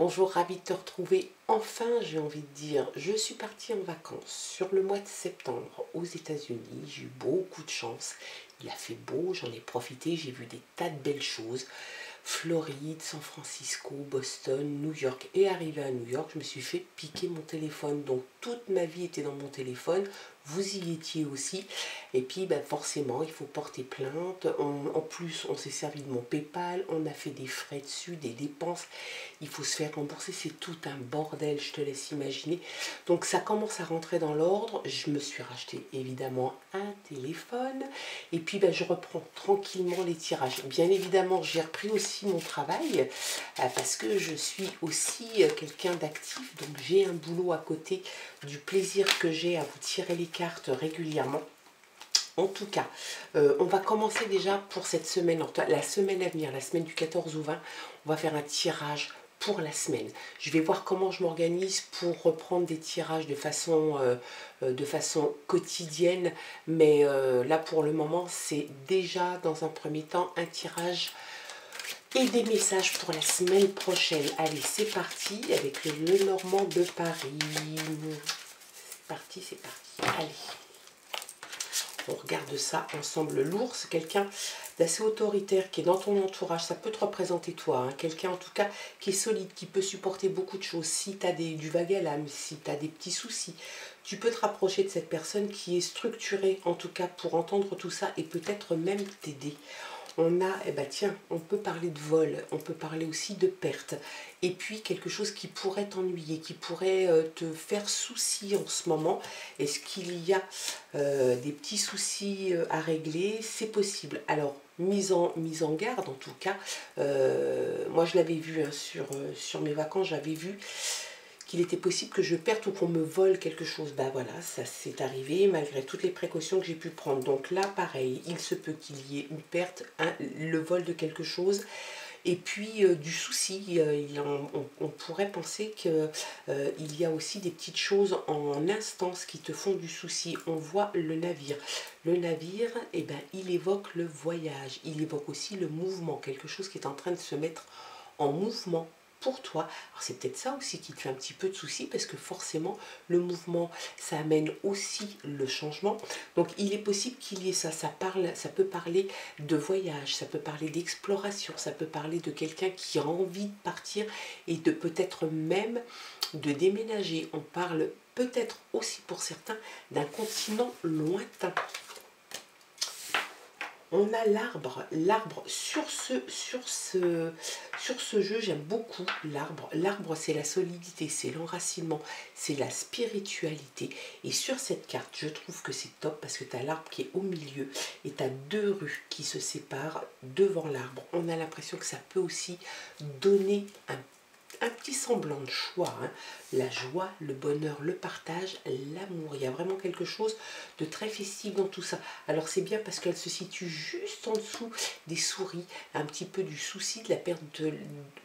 Bonjour, ravi de te retrouver. Enfin, j'ai envie de dire, je suis partie en vacances sur le mois de septembre aux États-Unis. J'ai eu beaucoup de chance. Il a fait beau, j'en ai profité, j'ai vu des tas de belles choses. Floride, San Francisco, Boston, New York. Et arrivé à New York, je me suis fait piquer mon téléphone. Donc toute ma vie était dans mon téléphone. Vous y étiez aussi. Et puis forcément, il faut porter plainte. En plus, on s'est servi de mon PayPal. On a fait des frais dessus, des dépenses. Il faut se faire rembourser. C'est tout un bordel, je te laisse imaginer. Donc ça commence à rentrer dans l'ordre. Je me suis racheté évidemment un téléphone. Et puis je reprends tranquillement les tirages. Bien évidemment, j'ai repris aussi mon travail parce que je suis aussi quelqu'un d'actif. Donc j'ai un boulot à côté du plaisir que j'ai à vous tirer les cartes régulièrement. En tout cas, on va commencer déjà pour cette semaine, la semaine à venir, la semaine du 14 au 20, on va faire un tirage pour la semaine. Je vais voir comment je m'organise pour reprendre des tirages de façon quotidienne, mais là pour le moment, c'est déjà dans un premier temps un tirage et des messages pour la semaine prochaine. Allez, c'est parti avec le Normand de Paris. C'est parti, c'est parti. Allez. On regarde ça ensemble. L'ours, c'est quelqu'un d'assez autoritaire qui est dans ton entourage. Ça peut te représenter toi. Hein. Quelqu'un en tout cas qui est solide, qui peut supporter beaucoup de choses. Si tu as du vague à l'âme, si tu as des petits soucis, tu peux te rapprocher de cette personne qui est structurée en tout cas pour entendre tout ça et peut-être même t'aider. On a, tiens, on peut parler de vol, on peut parler aussi de perte. Et puis quelque chose qui pourrait t'ennuyer, qui pourrait te faire souci en ce moment. Est-ce qu'il y a des petits soucis à régler? C'est possible. Alors, mise en garde en tout cas. Moi, je l'avais vu hein, sur mes vacances, j'avais vu qu'il était possible que je perde ou qu'on me vole quelque chose. Voilà, ça s'est arrivé malgré toutes les précautions que j'ai pu prendre. Donc là, pareil, il se peut qu'il y ait une perte, le vol de quelque chose. Et puis du souci, on pourrait penser qu'il y a aussi des petites choses en instance qui te font du souci. On voit le navire. Le navire, il évoque le voyage. Il évoque aussi le mouvement, quelque chose qui est en train de se mettre en mouvement pour toi. Alors c'est peut-être ça aussi qui te fait un petit peu de souci parce que forcément le mouvement ça amène aussi le changement. Donc il est possible qu'il y ait ça. Ça peut parler de voyage, ça peut parler d'exploration, ça peut parler de quelqu'un qui a envie de partir et de peut-être même de déménager. On parle peut-être aussi pour certains d'un continent lointain. On a l'arbre sur ce jeu, j'aime beaucoup l'arbre. L'arbre, c'est la solidité, c'est l'enracinement, c'est la spiritualité. Et sur cette carte, je trouve que c'est top parce que tu as l'arbre qui est au milieu et tu as deux rues qui se séparent devant l'arbre. On a l'impression que ça peut aussi donner un petit semblant de choix, hein. La joie, le bonheur, le partage, l'amour. Il y a vraiment quelque chose de très festif dans tout ça. Alors c'est bien parce qu'elle se situe juste en dessous des souris, un petit peu du souci de la perte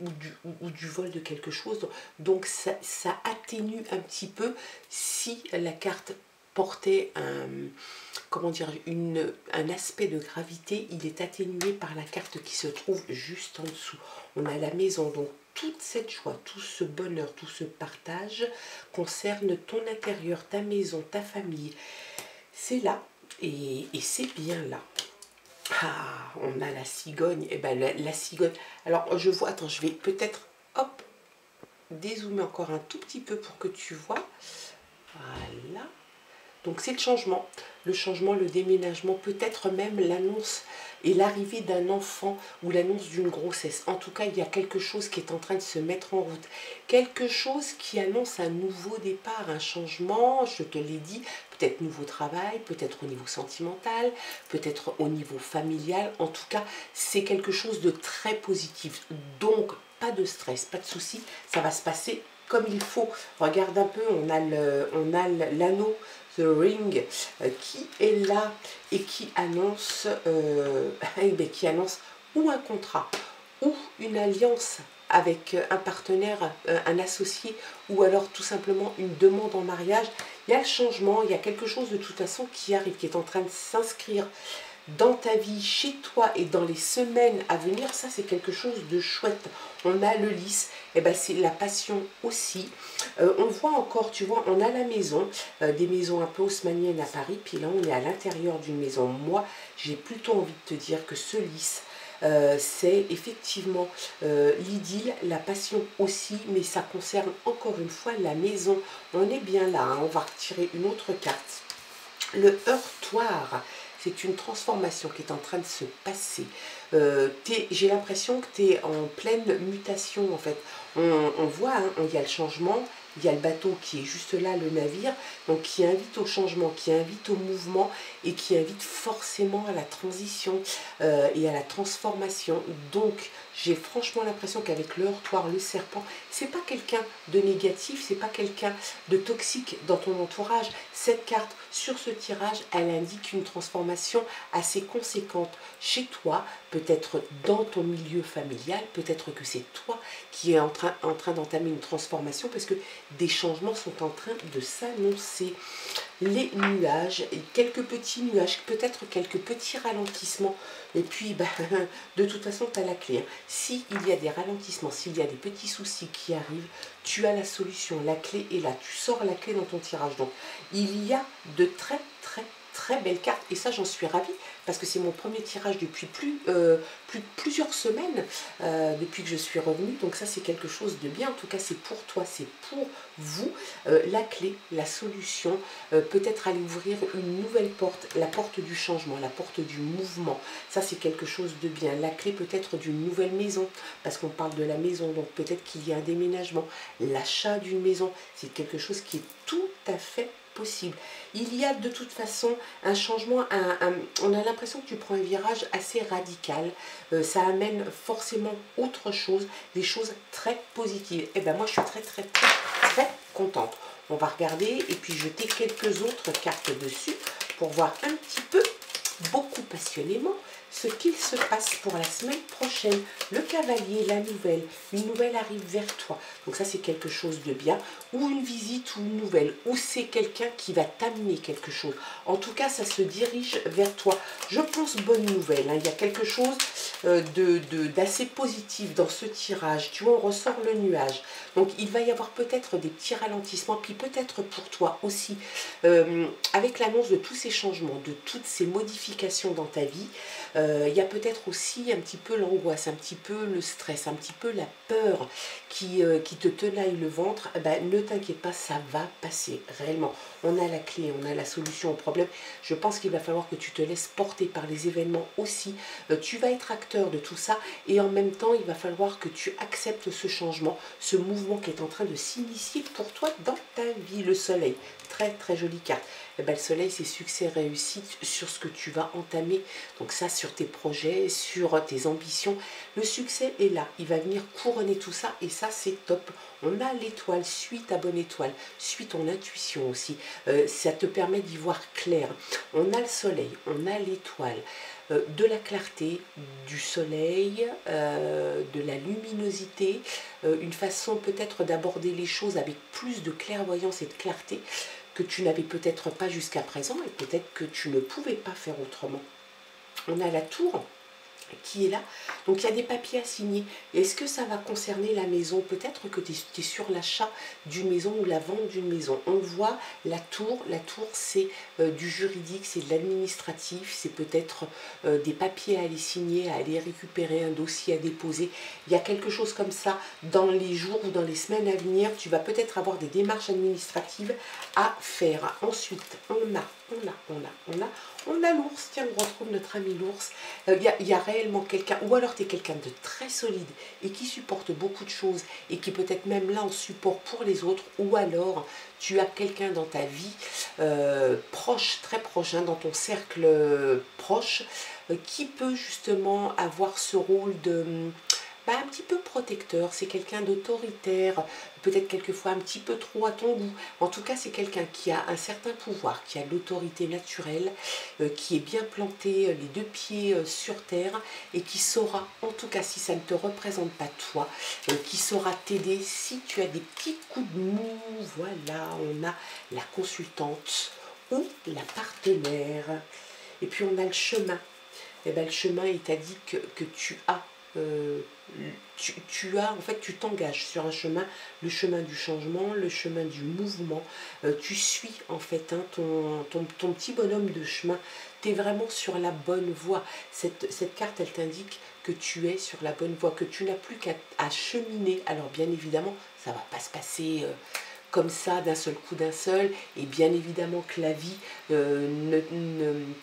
ou du vol de quelque chose. Donc ça atténue un petit peu si la carte portait un aspect de gravité, il est atténué par la carte qui se trouve juste en dessous. On a la maison, donc toute cette joie, tout ce bonheur, tout ce partage concerne ton intérieur, ta maison, ta famille. C'est là et c'est bien là. Ah, on a la cigogne. La cigogne. Alors, je vois, attends, je vais peut-être, hop, dézoomer encore un tout petit peu pour que tu vois. Voilà. Donc c'est le changement, le déménagement, peut-être même l'annonce et l'arrivée d'un enfant ou l'annonce d'une grossesse. En tout cas, il y a quelque chose qui est en train de se mettre en route. Quelque chose qui annonce un nouveau départ, un changement, je te l'ai dit, peut-être nouveau travail, peut-être au niveau sentimental, peut-être au niveau familial. En tout cas, c'est quelque chose de très positif. Donc, pas de stress, pas de souci, ça va se passer comme il faut. Regarde un peu, on a l'anneau, The Ring, qui est là et qui annonce, ou un contrat, ou une alliance avec un partenaire, un associé, ou alors tout simplement une demande en mariage. Il y a le changement, il y a quelque chose de toute façon qui arrive, qui est en train de s'inscrire dans ta vie, chez toi et dans les semaines à venir, ça c'est quelque chose de chouette. On a le lys, et ben c'est la passion aussi. On voit encore, tu vois, on a la maison, des maisons un peu haussmanniennes à Paris, puis là on est à l'intérieur d'une maison. Moi, j'ai plutôt envie de te dire que ce lys, c'est effectivement l'idylle, la passion aussi, mais ça concerne encore une fois la maison. On est bien là, hein. On va retirer une autre carte. Le heurtoir, c'est une transformation qui est en train de se passer. J'ai l'impression que tu es en pleine mutation en fait. On voit, hein, il y a le changement, il y a le bateau qui est juste là, le navire, donc qui invite au changement, qui invite au mouvement et qui invite forcément à la transition et à la transformation. Donc j'ai franchement l'impression qu'avec le heurtoir, le serpent, c'est pas quelqu'un de négatif, c'est pas quelqu'un de toxique dans ton entourage. Cette carte, sur ce tirage, elle indique une transformation assez conséquente chez toi, peut-être dans ton milieu familial, peut-être que c'est toi qui es en train d'entamer une transformation parce que des changements sont en train de s'annoncer. Les nuages, et quelques petits nuages, peut-être quelques petits ralentissements. Et puis, bah, de toute façon, tu as la clé. Hein. S'il y a des ralentissements, s'il y a des petits soucis qui arrivent, tu as la solution. La clé est là. Tu sors la clé dans ton tirage. Donc, il y a de très belles cartes. Et ça, j'en suis ravie parce que c'est mon premier tirage depuis plusieurs semaines, depuis que je suis revenue. Donc ça, c'est quelque chose de bien. En tout cas, c'est pour toi, c'est pour vous. La clé, la solution, peut-être aller ouvrir une nouvelle porte, la porte du changement, la porte du mouvement. Ça, c'est quelque chose de bien. La clé peut-être d'une nouvelle maison, parce qu'on parle de la maison, donc peut-être qu'il y a un déménagement. L'achat d'une maison, c'est quelque chose qui est tout à fait possible. Il y a de toute façon un changement, on a l'impression que tu prends un virage assez radical, ça amène forcément autre chose, des choses très positives. Et bien moi je suis très contente. On va regarder et puis jeter quelques autres cartes dessus pour voir un petit peu, beaucoup passionnément, ce qu'il se passe pour la semaine prochaine. Le cavalier, la nouvelle, une nouvelle arrive vers toi. Donc ça c'est quelque chose de bien, ou une visite ou une nouvelle, ou c'est quelqu'un qui va t'amener quelque chose. En tout cas ça se dirige vers toi. Je pense bonne nouvelle, hein. Il y a quelque chose d'assez positif dans ce tirage. Tu vois, on ressort le nuage. Donc il va y avoir peut-être des petits ralentissements, puis peut-être pour toi aussi, avec l'annonce de tous ces changements, de toutes ces modifications dans ta vie, il y a peut-être aussi un petit peu l'angoisse, un petit peu le stress, un petit peu la peur qui te tenaille le ventre. Ben, ne t'inquiète pas, ça va passer réellement. On a la clé, on a la solution au problème. Je pense qu'il va falloir que tu te laisses porter par les événements aussi. Tu vas être acteur de tout ça et en même temps, il va falloir que tu acceptes ce changement, ce mouvement qui est en train de s'initier pour toi dans ta vie. Le soleil, très jolie carte. Eh ben, le soleil, c'est succès, réussite sur ce que tu vas entamer. Donc ça, sur tes projets, sur tes ambitions. Le succès est là. Il va venir couronner tout ça et ça, c'est top. On a l'étoile, suis ta bonne étoile, suis ton intuition aussi. Ça te permet d'y voir clair. On a le soleil, on a l'étoile. De la clarté, du soleil, de la luminosité, une façon peut-être d'aborder les choses avec plus de clairvoyance et de clarté que tu n'avais peut-être pas jusqu'à présent et peut-être que tu ne pouvais pas faire autrement. On a la tour qui est là, donc il y a des papiers à signer. Est-ce que ça va concerner la maison? Peut-être que tu es sur l'achat d'une maison ou la vente d'une maison. On voit la tour c'est du juridique, c'est de l'administratif, c'est peut-être des papiers à aller signer, à aller récupérer, un dossier à déposer. Il y a quelque chose comme ça dans les jours ou dans les semaines à venir. Tu vas peut-être avoir des démarches administratives à faire. Ensuite, on a l'ours. Tiens, on retrouve notre ami l'ours. Il y a réellement quelqu'un, ou alors tu es quelqu'un de très solide et qui supporte beaucoup de choses et qui peut-être même là en support pour les autres, ou alors tu as quelqu'un dans ta vie proche, très proche, hein, dans ton cercle proche, qui peut justement avoir ce rôle de un petit peu protecteur. C'est quelqu'un d'autoritaire, peut-être quelquefois un petit peu trop à ton goût. En tout cas, c'est quelqu'un qui a un certain pouvoir, qui a l'autorité naturelle, qui est bien planté, les deux pieds sur terre, et qui saura, en tout cas si ça ne te représente pas toi, qui saura t'aider si tu as des petits coups de mou. Voilà, on a la consultante ou la partenaire. Et puis on a le chemin. eh ben, le chemin, il t'a dit que tu as, en fait, tu t'engages sur un chemin, le chemin du changement, le chemin du mouvement. Tu suis, en fait, hein, ton petit bonhomme de chemin. Tu es vraiment sur la bonne voie. Cette carte, elle t'indique que tu es sur la bonne voie, que tu n'as plus qu'à cheminer. Alors, bien évidemment, ça ne va pas se passer comme ça, d'un seul coup, d'un seul. Et bien évidemment que la vie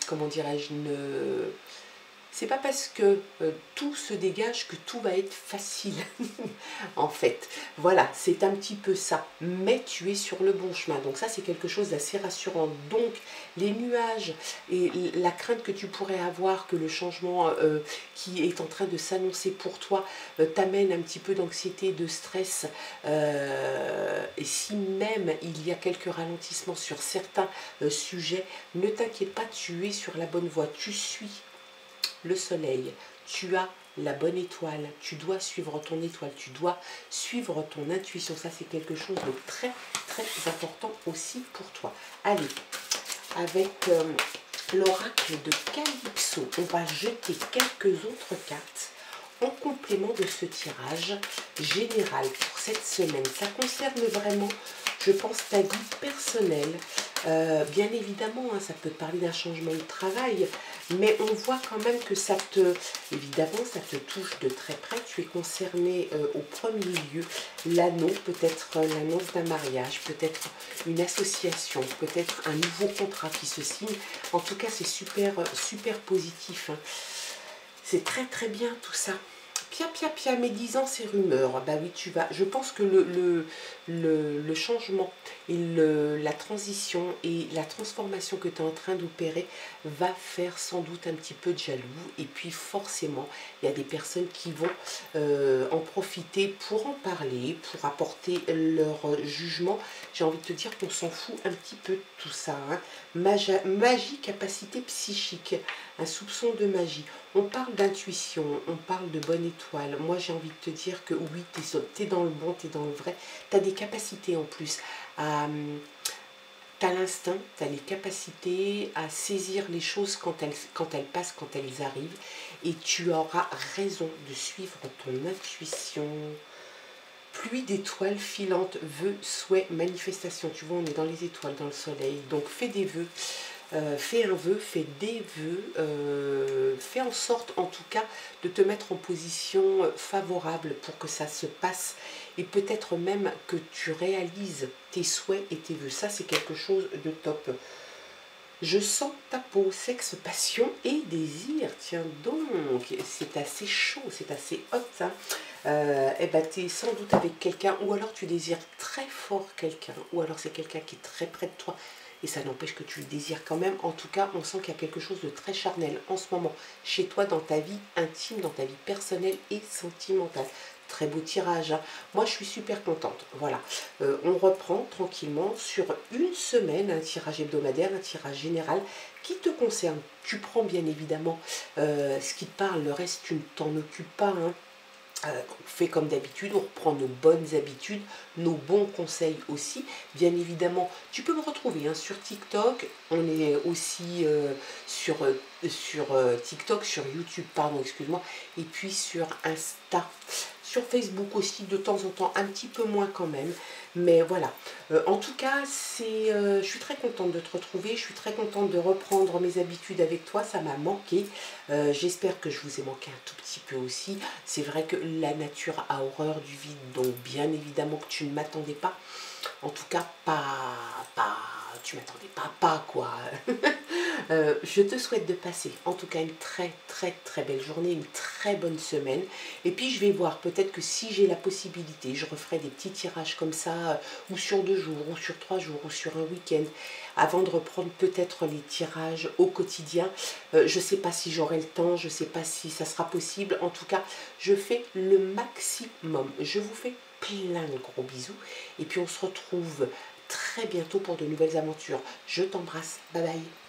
comment dirais-je, c'est pas parce que tout se dégage que tout va être facile, en fait. Voilà, c'est un petit peu ça. Mais tu es sur le bon chemin. Donc ça, c'est quelque chose d'assez rassurant. Donc, les nuages et la crainte que tu pourrais avoir que le changement qui est en train de s'annoncer pour toi t'amène un petit peu d'anxiété, de stress. Et si même il y a quelques ralentissements sur certains sujets, ne t'inquiète pas, tu es sur la bonne voie. Tu suis le soleil, tu as la bonne étoile, tu dois suivre ton étoile, tu dois suivre ton intuition. Ça, c'est quelque chose de très, très important aussi pour toi. Allez, avec l'oracle de Calypso, on va jeter quelques autres cartes en complément de ce tirage général pour cette semaine. Ça concerne vraiment, je pense, ta vie personnelle. Bien évidemment, hein, ça peut te parler d'un changement de travail, mais on voit quand même que évidemment, ça te touche de très près. Tu es concerné au premier lieu. L'anneau, peut-être l'annonce d'un mariage, peut-être une association, peut-être un nouveau contrat qui se signe. En tout cas, c'est super, super positif, hein. C'est très très bien tout ça. Pia, médisant ces rumeurs. Bah oui, tu vas. Je pense que le changement et la transition et la transformation que tu es en train d'opérer va faire sans doute un petit peu de jaloux. Et puis forcément, il y a des personnes qui vont en profiter pour en parler, pour apporter leur jugement. J'ai envie de te dire qu'on s'en fout un petit peu de tout ça, hein. Magie, capacité psychique, un soupçon de magie. On parle d'intuition, on parle de bonne étoile. Moi, j'ai envie de te dire que oui, tu es dans le bon, tu es dans le vrai. Tu as des capacités en plus. Tu as l'instinct, tu as les capacités à saisir les choses quand elles passent, quand elles arrivent. Et tu auras raison de suivre ton intuition. Pluie d'étoiles filantes, vœux, souhaits, manifestations. Tu vois, on est dans les étoiles, dans le soleil. Donc, fais des vœux. Fais un vœu, fais des vœux, fais en sorte en tout cas de te mettre en position favorable pour que ça se passe et peut-être même que tu réalises tes souhaits et tes vœux. Ça, c'est quelque chose de top. Je sens ta peau, sexe, passion et désir. Tiens donc, c'est assez chaud, c'est assez hot, hein. Eh ben, tu es sans doute avec quelqu'un, ou alors tu désires très fort quelqu'un, ou alors c'est quelqu'un qui est très près de toi, et ça n'empêche que tu le désires quand même. En tout cas, on sent qu'il y a quelque chose de très charnel en ce moment, chez toi, dans ta vie intime, dans ta vie personnelle et sentimentale. Très beau tirage, hein. Moi, je suis super contente. Voilà, on reprend tranquillement sur une semaine, un tirage hebdomadaire, un tirage général qui te concerne. Tu prends bien évidemment ce qui te parle, le reste, tu ne t'en occupes pas, hein. On fait comme d'habitude, on reprend nos bonnes habitudes, nos bons conseils aussi. Bien évidemment, tu peux me retrouver, hein, sur TikTok. On est aussi sur TikTok, sur YouTube, pardon, excuse-moi, et puis sur Insta. Sur Facebook aussi, de temps en temps, un petit peu moins quand même. Mais voilà. En tout cas, je suis très contente de te retrouver. Je suis très contente de reprendre mes habitudes avec toi. Ça m'a manqué. J'espère que je vous ai manqué un tout petit peu aussi. C'est vrai que la nature a horreur du vide. Donc, bien évidemment que tu ne m'attendais pas. En tout cas, tu m'attendais pas quoi. Je te souhaite de passer en tout cas une très très très belle journée, une très bonne semaine. Et puis je vais voir, peut-être que si j'ai la possibilité, je referai des petits tirages comme ça, ou sur 2 jours, ou sur 3 jours, ou sur un week-end, avant de reprendre peut-être les tirages au quotidien. Je ne sais pas si j'aurai le temps, je ne sais pas si ça sera possible. En tout cas, je fais le maximum. Je vous fais plein de gros bisous. Et puis on se retrouve très bientôt pour de nouvelles aventures. Je t'embrasse. Bye bye.